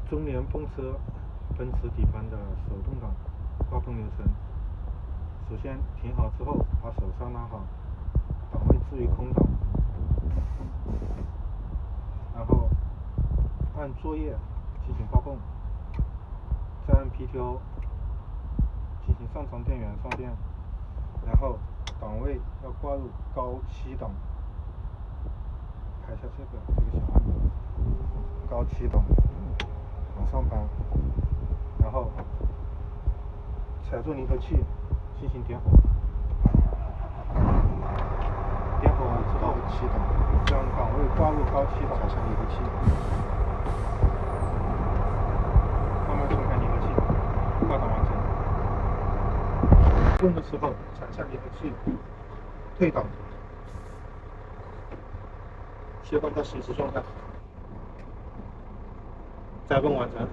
中联泵车奔驰底盘的手动挡挂泵流程。首先停好之后，把手刹拉好，档位置于空档，然后按作业进行挂泵，再按 PTO 进行上传电源上电，然后档位要挂入高7档，拍下这个小按钮，高7档往上扳，然后踩住离合器进行点火，点火完之后7档，将档位挂入高7档，踩下离合器，慢慢松开离合器，挂档完成。泵的时候踩下离合器，退档，切换到行驶状态，再泵完成。